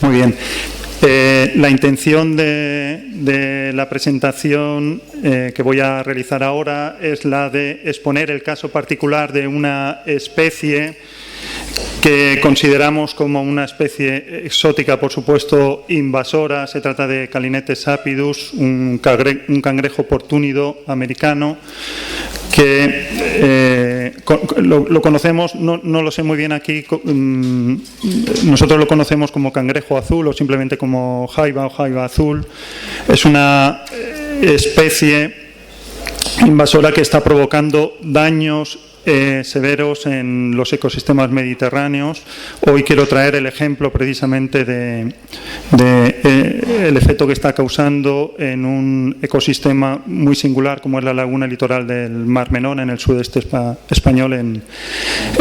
Muy bien. La intención de la presentación que voy a realizar ahora es la de exponer el caso particular de una especie que consideramos como una especie exótica, por supuesto invasora. Se trata de Calynetes sapidus, un cangrejo portúnido americano que lo conocemos, no lo sé muy bien aquí, nosotros lo conocemos como cangrejo azul o simplemente como jaiba o jaiba azul. Es una especie invasora que está provocando daños severos en los ecosistemas mediterráneos. Hoy quiero traer el ejemplo precisamente de el efecto que está causando en un ecosistema muy singular como es la laguna litoral del Mar Menor en el sudeste español, en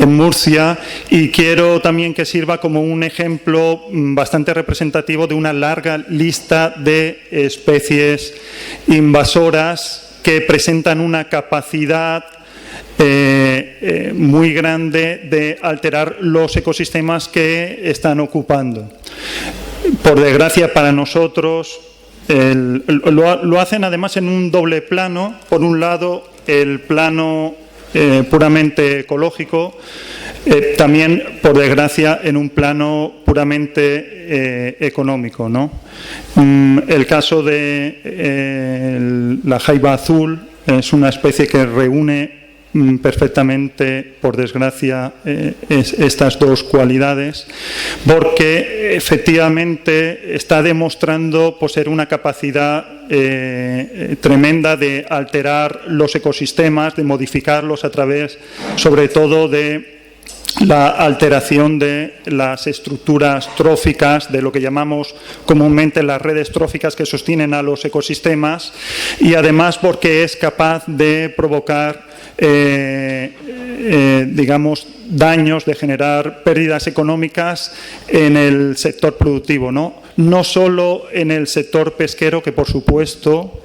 Murcia, y quiero también que sirva como un ejemplo bastante representativo de una larga lista de especies invasoras que presentan una capacidad muy grande de alterar los ecosistemas que están ocupando. Por desgracia para nosotros, lo hacen además en un doble plano. Por un lado, el plano puramente ecológico, también, por desgracia, en un plano puramente económico, ¿no? El caso de la jaiba azul es una especie que reúne perfectamente, por desgracia, estas dos cualidades, porque efectivamente está demostrando poseer una capacidad tremenda de alterar los ecosistemas, de modificarlos a través, sobre todo, de la alteración de las estructuras tróficas, de lo que llamamos comúnmente las redes tróficas que sostienen a los ecosistemas, y además porque es capaz de provocar digamos, daños, de generar pérdidas económicas en el sector productivo, no solo en el sector pesquero, que por supuesto,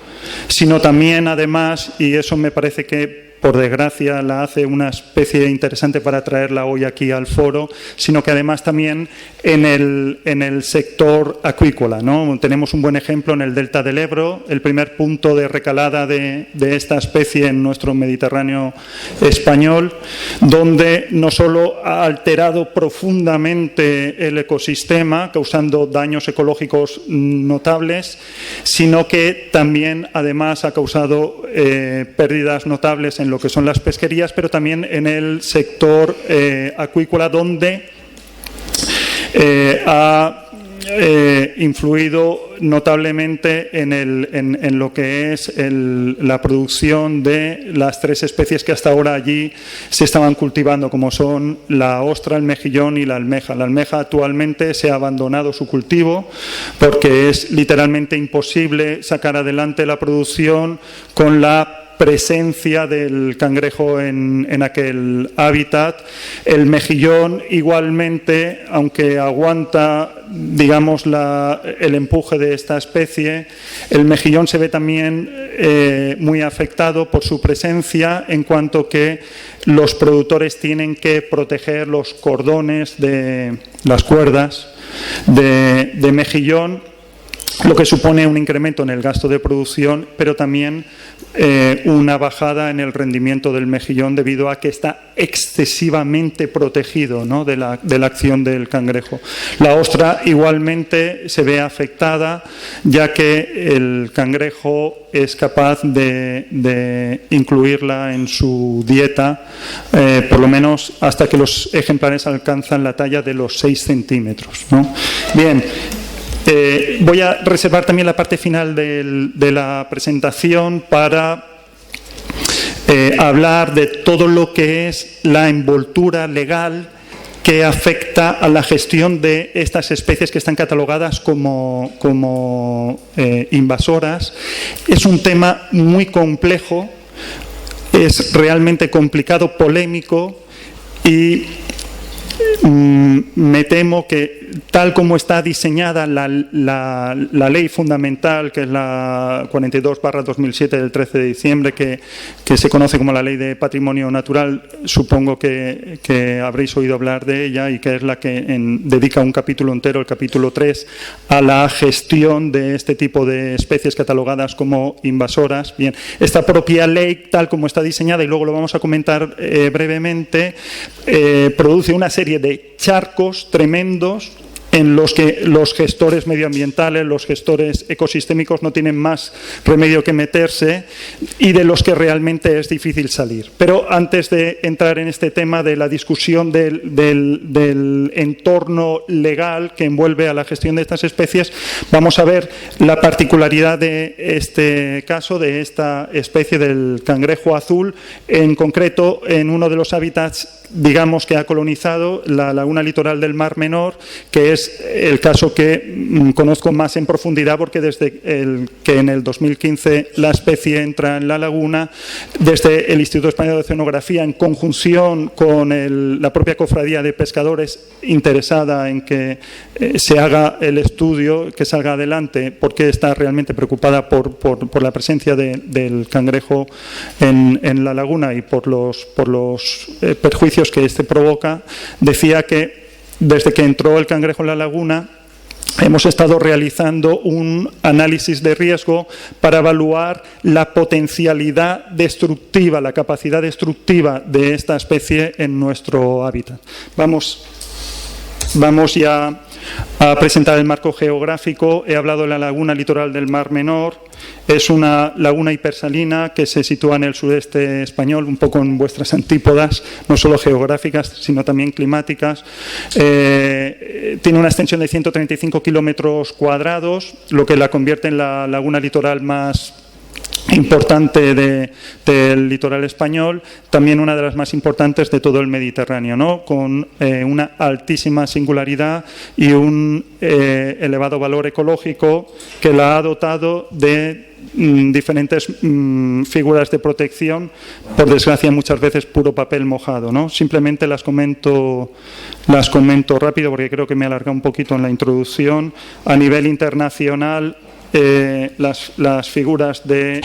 sino también, además, y eso me parece que por desgracia la hace una especie interesante para traerla hoy aquí al foro, sino que además también en el sector acuícola, ¿no? Tenemos un buen ejemplo en el delta del Ebro, el primer punto de recalada de esta especie en nuestro Mediterráneo español, donde no solo ha alterado profundamente el ecosistema, causando daños ecológicos notables, sino que también además ha causado pérdidas notables en lo que son las pesquerías, pero también en el sector acuícola, donde ha influido notablemente en lo que es la producción de las tres especies que hasta ahora allí se estaban cultivando, como son la ostra, el mejillón y la almeja. La almeja actualmente se ha abandonado su cultivo porque es literalmente imposible sacar adelante la producción con la presencia del cangrejo en aquel hábitat. El mejillón igualmente, aunque aguanta, digamos, el empuje de esta especie, el mejillón se ve también muy afectado por su presencia, en cuanto que los productores tienen que proteger los cordones de las cuerdas de mejillón, lo que supone un incremento en el gasto de producción, pero también una bajada en el rendimiento del mejillón debido a que está excesivamente protegido, ¿no?, de la acción del cangrejo. La ostra igualmente se ve afectada, ya que el cangrejo es capaz de incluirla en su dieta, por lo menos hasta que los ejemplares alcanzan la talla de los 6 centímetros, ¿no? Bien. Voy a reservar también la parte final de la presentación para hablar de todo lo que es la envoltura legal que afecta a la gestión de estas especies que están catalogadas como invasoras. Es un tema muy complejo, es realmente complicado, polémico, y me temo que tal como está diseñada la ley fundamental, que es la 42/2007 del 13 de diciembre, que se conoce como la Ley de Patrimonio Natural, supongo que habréis oído hablar de ella, y que es la que dedica un capítulo entero, el capítulo 3, a la gestión de este tipo de especies catalogadas como invasoras. Bien, esta propia ley, tal como está diseñada, y luego lo vamos a comentar brevemente, produce una serie de charcos tremendos en los que los gestores medioambientales, los gestores ecosistémicos no tienen más remedio que meterse, y de los que realmente es difícil salir. Pero antes de entrar en este tema de la discusión del entorno legal que envuelve a la gestión de estas especies, vamos a ver la particularidad de este caso, de esta especie del cangrejo azul, en concreto en uno de los hábitats, digamos, que ha colonizado la laguna litoral del Mar Menor, que es el caso que conozco más en profundidad, porque desde que en el 2015 la especie entra en la laguna, desde el Instituto Español de Oceanografía, en conjunción con la propia cofradía de pescadores interesada en que se haga el estudio, que salga adelante, porque está realmente preocupada por la presencia del cangrejo en la laguna y por los perjuicios que este provoca, decía que desde que entró el cangrejo en la laguna hemos estado realizando un análisis de riesgo para evaluar la potencialidad destructiva, la capacidad destructiva de esta especie en nuestro hábitat. Vamos ya a presentar el marco geográfico. He hablado de la laguna litoral del Mar Menor. Es una laguna hipersalina que se sitúa en el sureste español, un poco en vuestras antípodas, no solo geográficas, sino también climáticas. Tiene una extensión de 135 kilómetros cuadrados, lo que la convierte en la laguna litoral más importante del litoral español, también una de las más importantes de todo el Mediterráneo, ¿no? Con una altísima singularidad y un elevado valor ecológico que la ha dotado de diferentes figuras de protección, por desgracia muchas veces puro papel mojado, ¿no? Simplemente las comento rápido porque creo que me he alargado un poquito en la introducción. A nivel internacional, las figuras de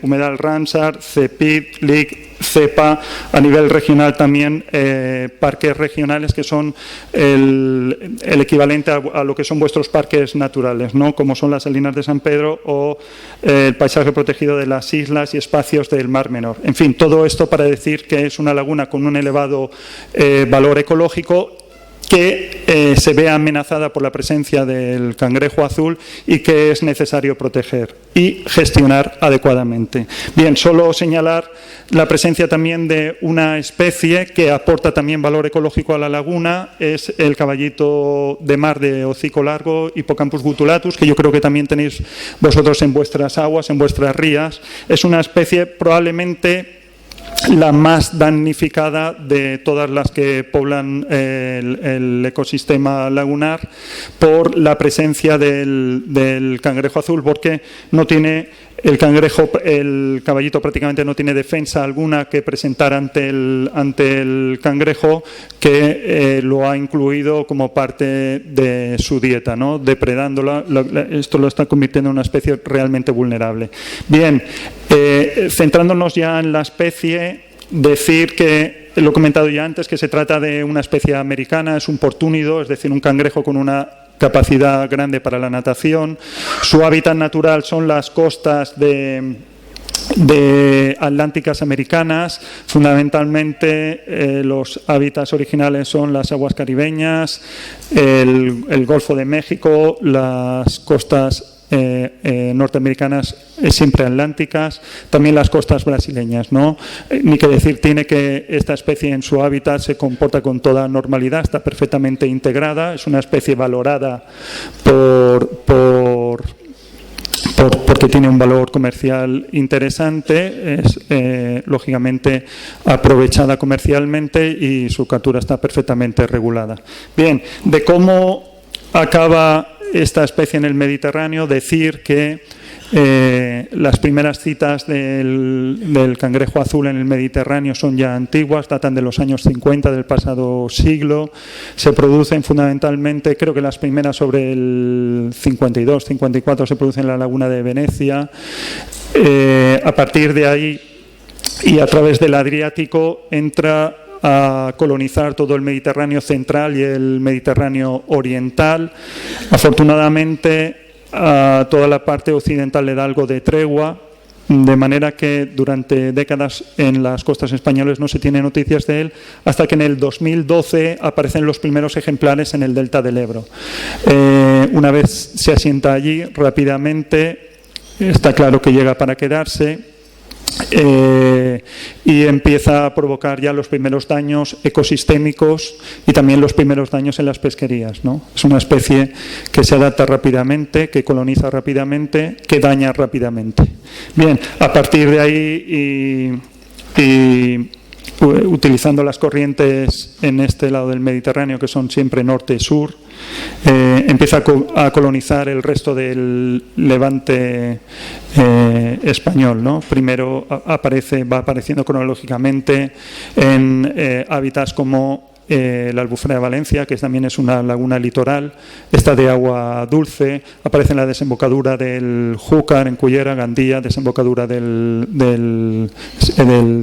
humedal Ramsar, CEPID, LIC, CEPA, a nivel regional también parques regionales que son el equivalente a lo que son vuestros parques naturales, ¿no? Como son las Salinas de San Pedro o el paisaje protegido de las islas y espacios del Mar Menor. En fin, todo esto para decir que es una laguna con un elevado valor ecológico, que se ve amenazada por la presencia del cangrejo azul y que es necesario proteger y gestionar adecuadamente. Bien, solo señalar la presencia también de una especie que aporta también valor ecológico a la laguna, es el caballito de mar de hocico largo, Hippocampus gutulatus, que yo creo que también tenéis vosotros en vuestras aguas, en vuestras rías. Es una especie probablemente la más damnificada de todas las que poblan el ecosistema lagunar por la presencia del cangrejo azul, porque no tiene el caballito prácticamente no tiene defensa alguna que presentar ante el cangrejo, que lo ha incluido como parte de su dieta, ¿no? Depredándola. Esto lo está convirtiendo en una especie realmente vulnerable. Bien, centrándonos ya en la especie, decir que, lo he comentado ya antes, que se trata de una especie americana, es un portúnido, es decir, un cangrejo con una capacidad grande para la natación. Su hábitat natural son las costas de atlánticas americanas, fundamentalmente los hábitats originales son las aguas caribeñas, el Golfo de México, las costas norteamericanas siempre atlánticas, también las costas brasileñas, ¿no? Ni que decir tiene que esta especie en su hábitat se comporta con toda normalidad, está perfectamente integrada, es una especie valorada porque tiene un valor comercial interesante, es lógicamente aprovechada comercialmente y su captura está perfectamente regulada. Bien, de cómo acaba esta especie en el Mediterráneo, decir que Las primeras citas del cangrejo azul en el Mediterráneo son ya antiguas, datan de los años 50 del pasado siglo. Se producen fundamentalmente, creo que las primeras sobre el 52, 54 se producen en la laguna de Venecia. A partir de ahí y a través del Adriático entra a colonizar todo el Mediterráneo central y el Mediterráneo oriental. Afortunadamente, a toda la parte occidental le da algo de tregua, de manera que durante décadas en las costas españolas no se tiene noticias de él, hasta que en el 2012 aparecen los primeros ejemplares en el delta del Ebro. Una vez se asienta allí, rápidamente está claro que llega para quedarse. Y empieza a provocar ya los primeros daños ecosistémicos y también los primeros daños en las pesquerías, ¿no? Es una especie que se adapta rápidamente, que coloniza rápidamente, que daña rápidamente. Bien, a partir de ahí y utilizando las corrientes en este lado del Mediterráneo, que son siempre norte-sur, empieza a colonizar el resto del levante español, ¿no? Primero va apareciendo cronológicamente en hábitats como la Albufera de Valencia, que también es una laguna litoral, está de agua dulce, aparece en la desembocadura del Júcar, en Cullera, Gandía, desembocadura del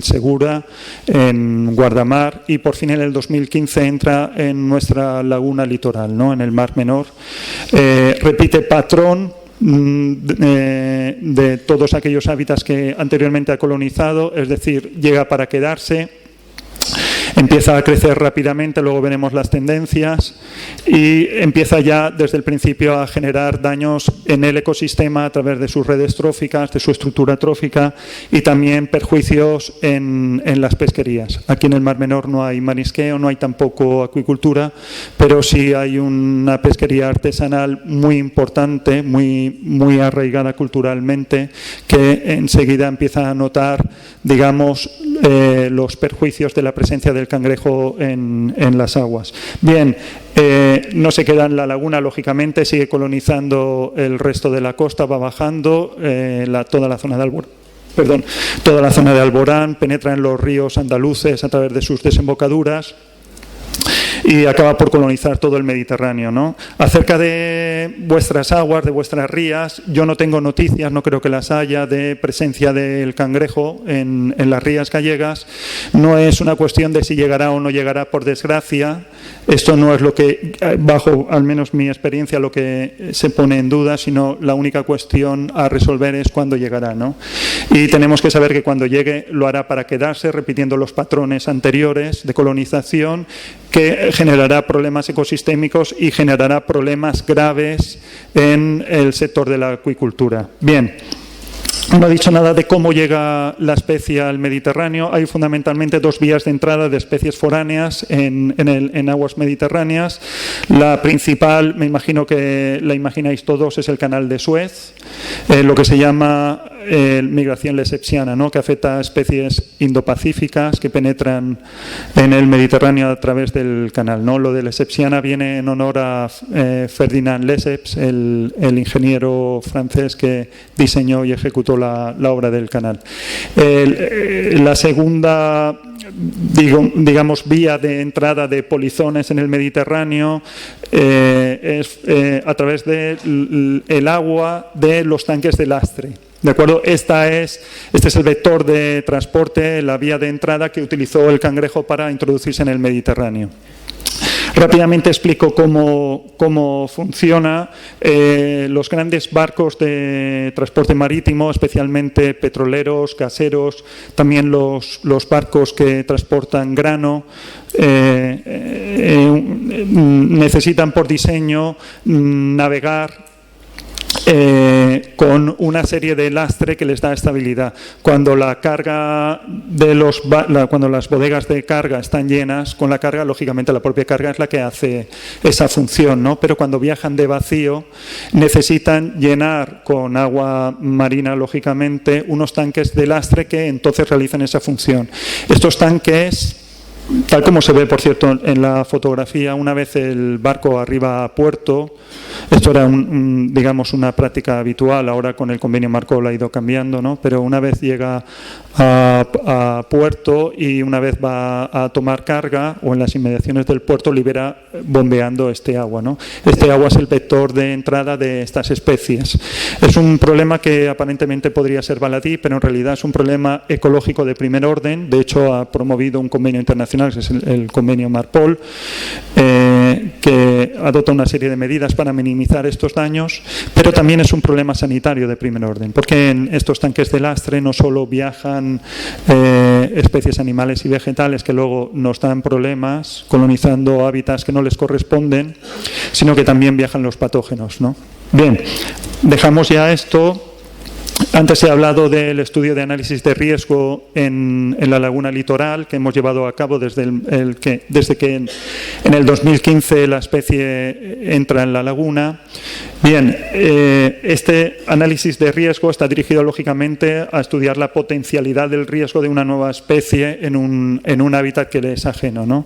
Segura, en Guardamar, y por fin en el 2015 entra en nuestra laguna litoral, ¿no? En el Mar Menor. Repite patrón de todos aquellos hábitats que anteriormente ha colonizado, es decir, llega para quedarse. Empieza a crecer rápidamente, luego veremos las tendencias, y empieza ya desde el principio a generar daños en el ecosistema a través de sus redes tróficas, de su estructura trófica, y también perjuicios en las pesquerías. Aquí en el Mar Menor no hay marisqueo, no hay tampoco acuicultura, pero sí hay una pesquería artesanal muy importante, muy arraigada culturalmente, que enseguida empieza a notar, digamos, los perjuicios de la presencia del cangrejo en las aguas. Bien, no se queda en la laguna, lógicamente, sigue colonizando el resto de la costa, va bajando toda la zona de Alborán, penetra en los ríos andaluces a través de sus desembocaduras y acaba por colonizar todo el Mediterráneo, ¿no? Acerca de vuestras aguas, de vuestras rías, yo no tengo noticias, no creo que las haya, de presencia del cangrejo en las rías gallegas. No es una cuestión de si llegará o no llegará, por desgracia. Esto no es lo que, bajo al menos mi experiencia, lo que se pone en duda, sino la única cuestión a resolver es cuándo llegará, ¿no? Y tenemos que saber que cuando llegue lo hará para quedarse, repitiendo los patrones anteriores de colonización, que generará problemas ecosistémicos y generará problemas graves en el sector de la acuicultura. Bien. No ha dicho nada de cómo llega la especie al Mediterráneo. Hay fundamentalmente dos vías de entrada de especies foráneas en aguas mediterráneas. La principal, me imagino que la imagináis todos, es el canal de Suez, lo que se llama migración lesepsiana, ¿no? Que afecta a especies indopacíficas que penetran en el Mediterráneo a través del canal, ¿no? Lo de lesepsiana viene en honor a Ferdinand Lesseps, el ingeniero francés que diseñó y ejecutó la obra del canal. La segunda, digamos, vía de entrada de polizones en el Mediterráneo es a través del agua de los tanques de lastre. ¿De acuerdo? Este es el vector de transporte, la vía de entrada que utilizó el cangrejo para introducirse en el Mediterráneo. Rápidamente explico cómo funciona. Los grandes barcos de transporte marítimo, especialmente petroleros, gaseros, también los barcos que transportan grano, necesitan por diseño navegar con una serie de lastre que les da estabilidad. Cuando la carga cuando las bodegas de carga están llenas con la carga, lógicamente la propia carga es la que hace esa función, ¿no? Pero cuando viajan de vacío necesitan llenar con agua marina, lógicamente, unos tanques de lastre que entonces realizan esa función. Estos tanques tal como se ve, por cierto, en la fotografía, una vez el barco arriba a puerto, esto era digamos una práctica habitual, ahora con el convenio Marco ha ido cambiando, ¿no? Pero una vez llega a puerto y una vez va a tomar carga o en las inmediaciones del puerto libera bombeando este agua, ¿no? Este agua es el vector de entrada de estas especies. Es un problema que aparentemente podría ser baladí, pero en realidad es un problema ecológico de primer orden. De hecho, ha promovido un convenio internacional, que es el convenio Marpol, que adopta una serie de medidas para minimizar estos daños, pero también es un problema sanitario de primer orden, porque en estos tanques de lastre no solo viajan especies animales y vegetales que luego nos dan problemas colonizando hábitats que no les corresponden, sino que también viajan los patógenos, ¿no? Bien, dejamos ya esto. Antes he hablado del estudio de análisis de riesgo en la laguna litoral que hemos llevado a cabo desde que en el 2015 la especie entra en la laguna. Bien, este análisis de riesgo está dirigido lógicamente a estudiar la potencialidad del riesgo de una nueva especie en un hábitat que le es ajeno, ¿no?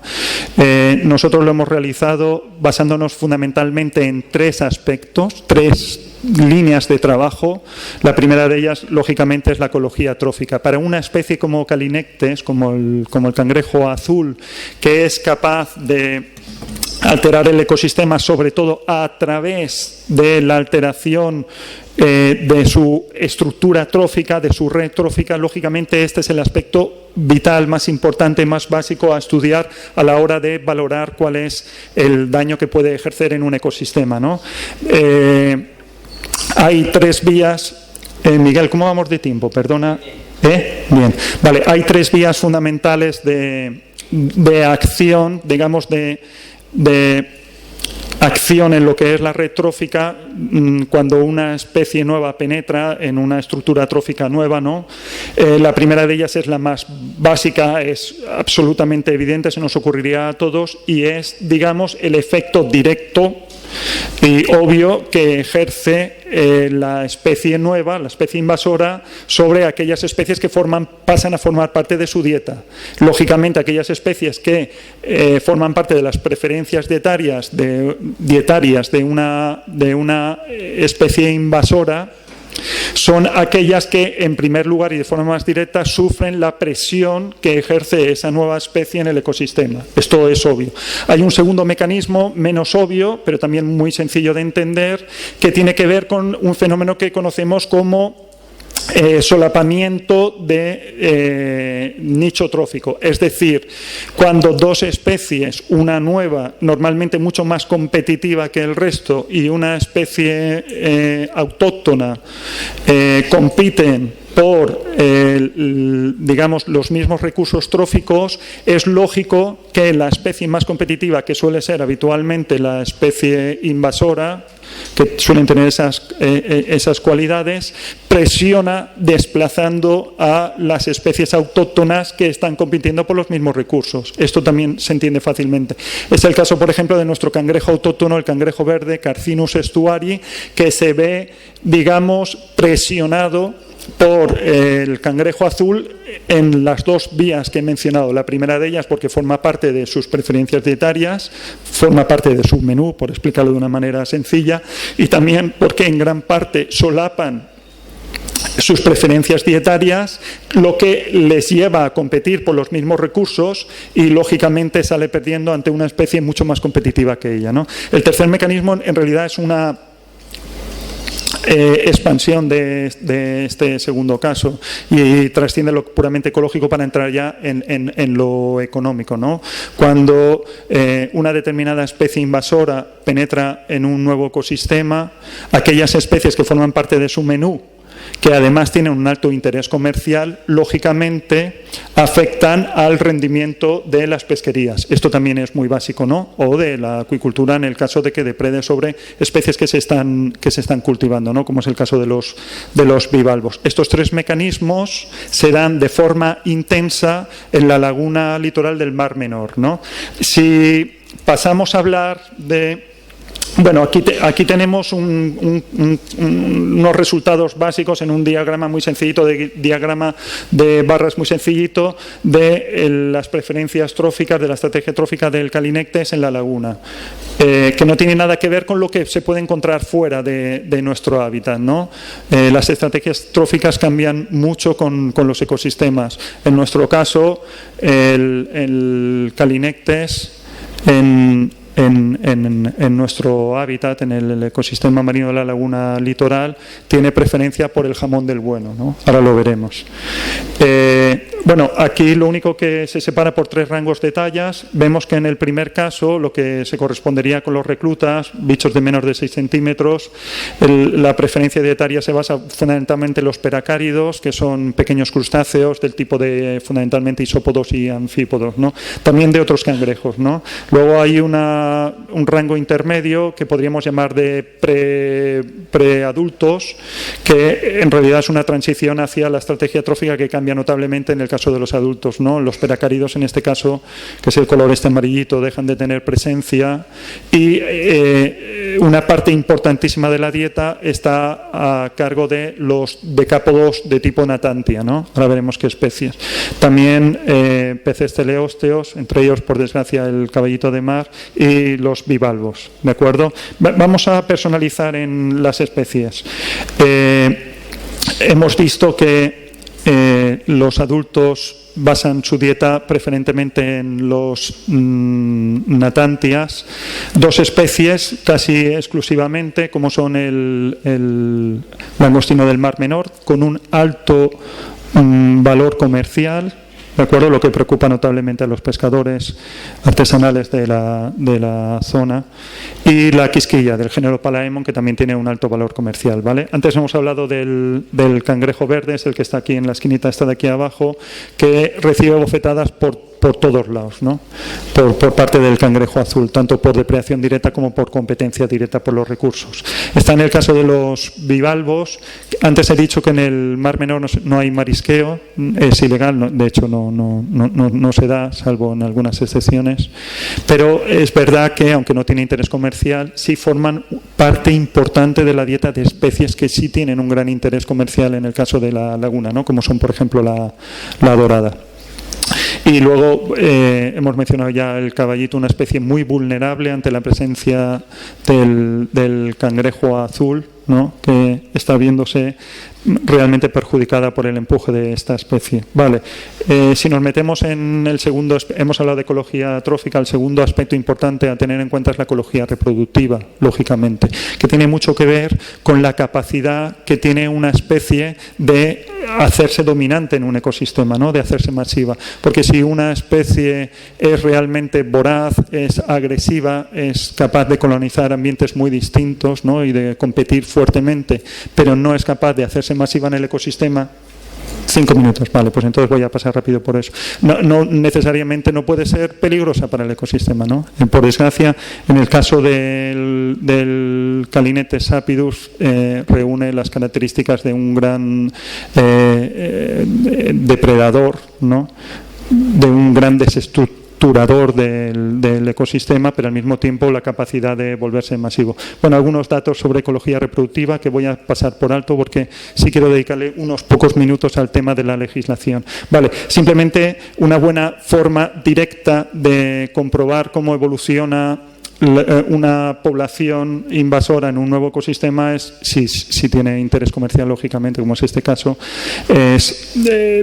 Nosotros lo hemos realizado basándonos fundamentalmente en tres aspectos, tres líneas de trabajo. La primera de ellas, lógicamente, es la ecología trófica. Para una especie como Calinectes, como el cangrejo azul, que es capaz de alterar el ecosistema, sobre todo a través de la alteración de su estructura trófica, de su red trófica, lógicamente este es el aspecto vital, más importante, más básico a estudiar a la hora de valorar cuál es el daño que puede ejercer en un ecosistema, ¿no? Hay tres vías. Miguel, ¿cómo vamos de tiempo? Perdona. Bien. Vale, hay tres vías fundamentales de acción, digamos, de acción en lo que es la red trófica cuando una especie nueva penetra en una estructura trófica nueva, ¿no? La primera de ellas es la más básica, es absolutamente evidente, se nos ocurriría a todos, y es, digamos, el efecto directo y obvio que ejerce la especie nueva, la especie invasora, sobre aquellas especies que pasan a formar parte de su dieta. Lógicamente, aquellas especies que forman parte de las preferencias dietarias de una especie invasora son aquellas que, en primer lugar y de forma más directa, sufren la presión que ejerce esa nueva especie en el ecosistema. Esto es obvio. Hay un segundo mecanismo, menos obvio, pero también muy sencillo de entender, que tiene que ver con un fenómeno que conocemos como solapamiento de nicho trófico. Es decir, cuando dos especies, una nueva, normalmente mucho más competitiva que el resto, y una especie autóctona, compiten por, digamos, los mismos recursos tróficos, es lógico que la especie más competitiva, que suele ser habitualmente la especie invasora, que suelen tener esas cualidades, presiona desplazando a las especies autóctonas que están compitiendo por los mismos recursos. Esto también se entiende fácilmente. Es el caso, por ejemplo, de nuestro cangrejo autóctono, el cangrejo verde, Carcinus estuari, que se ve, digamos, presionado por el cangrejo azul en las dos vías que he mencionado. La primera de ellas porque forma parte de sus preferencias dietarias, forma parte de su menú, por explicarlo de una manera sencilla, y también porque en gran parte solapan sus preferencias dietarias, lo que les lleva a competir por los mismos recursos y lógicamente sale perdiendo ante una especie mucho más competitiva que ella, ¿no? El tercer mecanismo en realidad es una expansión de este segundo caso y trasciende lo puramente ecológico para entrar ya en lo económico, ¿no? Cuando una determinada especie invasora penetra en un nuevo ecosistema, aquellas especies que forman parte de su menú, que además tienen un alto interés comercial, lógicamente afectan al rendimiento de las pesquerías. Esto también es muy básico, ¿no? O de la acuicultura en el caso de que deprede sobre especies que se están cultivando, ¿no? Como es el caso de los bivalvos. Estos tres mecanismos se dan de forma intensa en la laguna litoral del Mar Menor, ¿no? Si pasamos a hablar de Bueno, aquí tenemos unos resultados básicos en un diagrama muy sencillito, diagrama de barras muy sencillito de las preferencias tróficas, de la estrategia trófica del Calinectes en la laguna, que no tiene nada que ver con lo que se puede encontrar fuera de nuestro hábitat, ¿no? Las estrategias tróficas cambian mucho con los ecosistemas. En nuestro caso, el Calinectes en nuestro hábitat, en el ecosistema marino de la laguna litoral, tiene preferencia por el jamón del bueno, ¿no? Ahora lo veremos. Bueno, aquí lo único que se separa por 3 rangos de tallas. Vemos que en el primer caso, lo que se correspondería con los reclutas, bichos de menos de 6 centímetros, la preferencia dietaria se basa fundamentalmente en los peracáridos, que son pequeños crustáceos del tipo de fundamentalmente isópodos y anfípodos, ¿no? También de otros cangrejos, ¿no? Luego hay un rango intermedio que podríamos llamar de preadultos, que en realidad es una transición hacia la estrategia trófica que cambia notablemente en el caso de los adultos, ¿no? Los peracáridos, en este caso, que es el color este amarillito, dejan de tener presencia y una parte importantísima de la dieta está a cargo de los decápodos de tipo natantia, ¿no? Ahora veremos qué especies. También peces teleósteos, entre ellos, por desgracia, el caballito de mar y los bivalvos, ¿de acuerdo? Vamos a personalizar en las especies. Hemos visto que los adultos basan su dieta preferentemente en los natantias, 2 especies casi exclusivamente, como son el langostino del Mar Menor, con un alto valor comercial, ¿de acuerdo? Lo que preocupa notablemente a los pescadores artesanales de la zona, y la quisquilla del género Palaemon, que también tiene un alto valor comercial, ¿vale? Antes hemos hablado del cangrejo verde, es el que está aquí en la esquinita esta de aquí abajo, que recibe bofetadas por todos lados, ¿no? Por parte del cangrejo azul, tanto por depredación directa como por competencia directa por los recursos. Está en el caso de los bivalvos. Antes he dicho que en el Mar Menor no hay marisqueo, es ilegal, de hecho no se da, salvo en algunas excepciones, pero es verdad que, aunque no tiene interés comercial, sí forman parte importante de la dieta de especies que sí tienen un gran interés comercial en el caso de la laguna, ¿no? Como son, por ejemplo, la dorada. Y luego hemos mencionado ya el caballito, una especie muy vulnerable ante la presencia del cangrejo azul, ¿no? Que está viéndose realmente perjudicada por el empuje de esta especie. Vale, si nos metemos en el segundo, hemos hablado de ecología trófica, el segundo aspecto importante a tener en cuenta es la ecología reproductiva, lógicamente, que tiene mucho que ver con la capacidad que tiene una especie de hacerse dominante en un ecosistema, ¿no? De hacerse masiva, porque si una especie es realmente voraz, es agresiva, es capaz de colonizar ambientes muy distintos, ¿no? Y de competir fuertemente, pero no es capaz de hacerse masiva en el ecosistema. 5 minutos, vale, pues entonces voy a pasar rápido por eso. No necesariamente no puede ser peligrosa para el ecosistema, ¿no? Por desgracia, en el caso del Calinectes sapidus, reúne las características de un gran depredador, ¿no? De un gran desestructurador del ecosistema, pero al mismo tiempo la capacidad de volverse masivo. Bueno, algunos datos sobre ecología reproductiva que voy a pasar por alto porque sí quiero dedicarle unos pocos minutos al tema de la legislación. Vale, simplemente una buena forma directa de comprobar cómo evoluciona una población invasora en un nuevo ecosistema es, si tiene interés comercial, lógicamente, como es este caso, es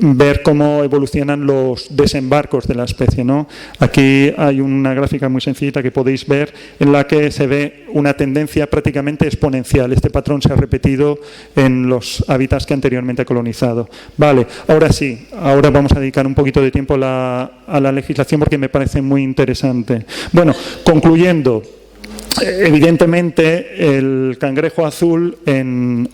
ver cómo evolucionan los desembarcos de la especie, ¿no? Aquí hay una gráfica muy sencillita que podéis ver en la que se ve una tendencia prácticamente exponencial. Este patrón se ha repetido en los hábitats que anteriormente ha colonizado. Vale, ahora sí, ahora vamos a dedicar un poquito de tiempo a la legislación porque me parece muy interesante. Bueno, concluyendo, evidentemente el cangrejo azul en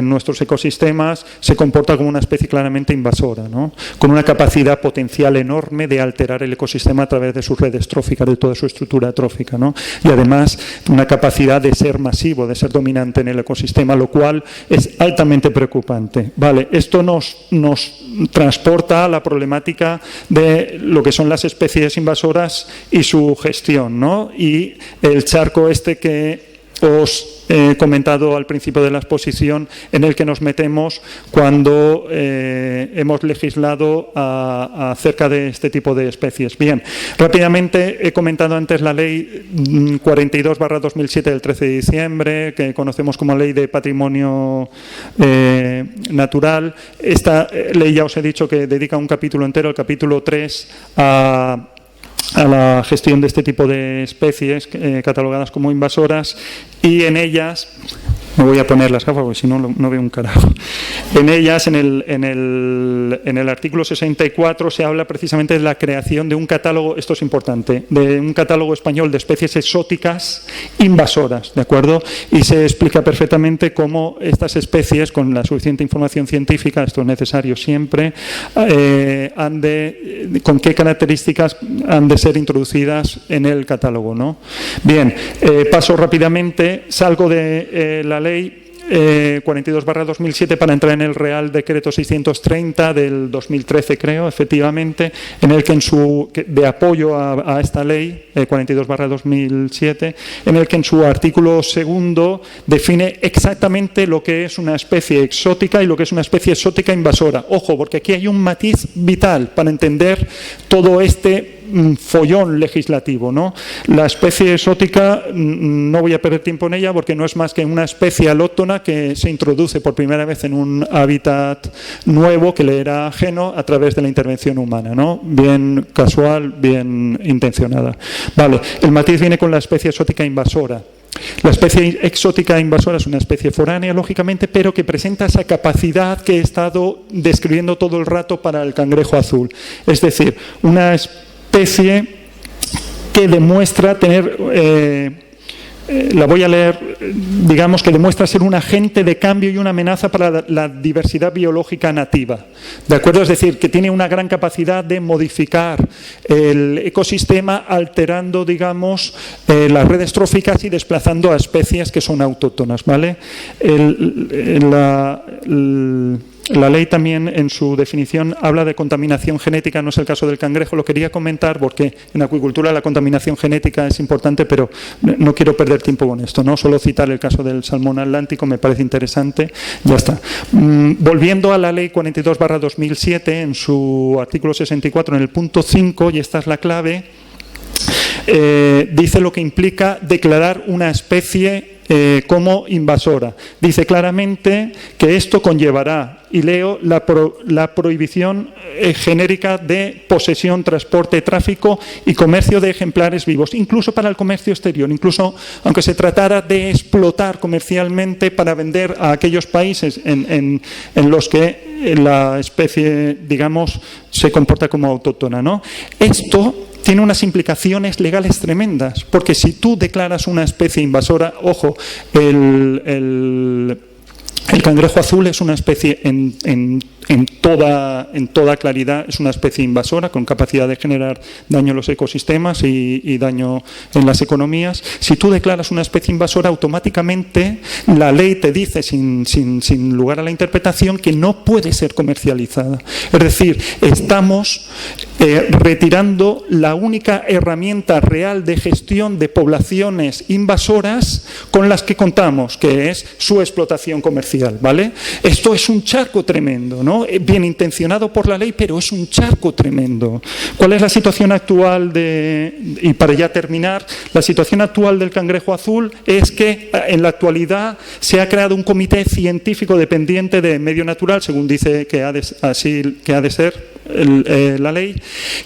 nuestros ecosistemas se comporta como una especie claramente invasora, ¿no? Con una capacidad potencial enorme de alterar el ecosistema a través de sus redes tróficas, de toda su estructura trófica, ¿no? Y además una capacidad de ser masivo, de ser dominante en el ecosistema, lo cual es altamente preocupante. Vale, esto nos transporta a la problemática de lo que son las especies invasoras y su gestión, ¿no? Y el charco este que os he comentado al principio de la exposición, en el que nos metemos cuando hemos legislado acerca de este tipo de especies. Bien, rápidamente he comentado antes la ley 42/2007 del 13 de diciembre, que conocemos como Ley de Patrimonio Natural. Esta ley ya os he dicho que dedica un capítulo entero, el capítulo 3, a la gestión de este tipo de especies catalogadas como invasoras, y en ellas, me voy a poner las gafas porque si no, no veo un carajo. En ellas, en el artículo 64, se habla precisamente de la creación de un catálogo, esto es importante, de un catálogo español de especies exóticas invasoras, ¿de acuerdo? Y se explica perfectamente cómo estas especies, con la suficiente información científica, esto es necesario siempre, con qué características han de ser introducidas en el catálogo, ¿no? Bien, paso rápidamente, salgo de la ley 42/2007 para entrar en el Real Decreto 630 del 2013, creo, efectivamente, en el que de apoyo a esta ley 42/2007, en el que en su artículo 2 define exactamente lo que es una especie exótica y lo que es una especie exótica invasora. Ojo, porque aquí hay un matiz vital para entender todo este follón legislativo, ¿no? La especie exótica, no voy a perder tiempo en ella porque no es más que una especie alóctona que se introduce por primera vez en un hábitat nuevo que le era ajeno a través de la intervención humana, ¿no? Bien casual, bien intencionada. Vale, el matiz viene con la especie exótica invasora. La especie exótica invasora es una especie foránea, lógicamente, pero que presenta esa capacidad que he estado describiendo todo el rato para el cangrejo azul. Es decir, una especie que demuestra tener, la voy a leer, digamos que demuestra ser un agente de cambio y una amenaza para la diversidad biológica nativa, ¿de acuerdo? Es decir, que tiene una gran capacidad de modificar el ecosistema alterando, digamos, las redes tróficas y desplazando a especies que son autóctonas, ¿vale? La ley también, en su definición, habla de contaminación genética, no es el caso del cangrejo, lo quería comentar porque en acuicultura la contaminación genética es importante, pero no quiero perder tiempo con esto, ¿no? Solo citar el caso del salmón atlántico, me parece interesante, ya está. Volviendo a la ley 42/2007, en su artículo 64, en el punto 5, y esta es la clave, dice lo que implica declarar una especie como invasora. Dice claramente que esto conllevará, y leo, la prohibición genérica de posesión, transporte, tráfico y comercio de ejemplares vivos, incluso para el comercio exterior, incluso aunque se tratara de explotar comercialmente para vender a aquellos países en los que la especie, digamos, se comporta como autóctona, ¿no? Esto tiene unas implicaciones legales tremendas, porque si tú declaras una especie invasora, ojo, el cangrejo azul es una especie en toda claridad, es una especie invasora con capacidad de generar daño en los ecosistemas y daño en las economías. Si tú declaras una especie invasora, automáticamente la ley te dice, sin lugar a la interpretación, que no puede ser comercializada. Es decir, estamos retirando la única herramienta real de gestión de poblaciones invasoras con las que contamos, que es su explotación comercial, ¿vale? Esto es un charco tremendo, ¿no? Bien intencionado por la ley, pero es un charco tremendo. ¿Cuál es la situación actual y para ya terminar, la situación actual del cangrejo azul es que en la actualidad se ha creado un comité científico dependiente de medio natural, según dice que ha de ser la ley,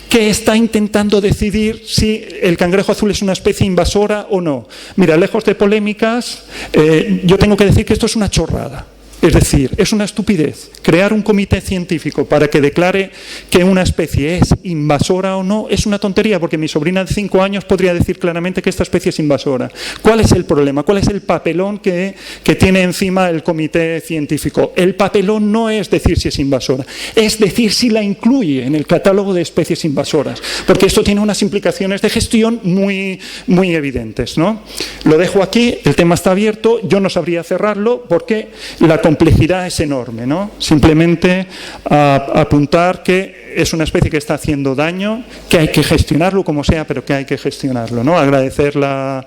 que está intentando decidir si el cangrejo azul es una especie invasora o no. Mira, lejos de polémicas, yo tengo que decir que esto es una chorrada. Es decir, es una estupidez crear un comité científico para que declare que una especie es invasora o no. Es una tontería, porque mi sobrina de 5 años podría decir claramente que esta especie es invasora. ¿Cuál es el problema? ¿Cuál es el papelón que tiene encima el comité científico? El papelón no es decir si es invasora, es decir si la incluye en el catálogo de especies invasoras, porque esto tiene unas implicaciones de gestión muy, muy evidentes, ¿no? Lo dejo aquí, el tema está abierto, yo no sabría cerrarlo porque la complejidad es enorme, ¿no? Simplemente apuntar que es una especie que está haciendo daño, que hay que gestionarlo como sea, pero que hay que gestionarlo, ¿no? Agradecer la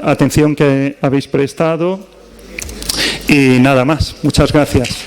atención que habéis prestado y nada más. Muchas gracias.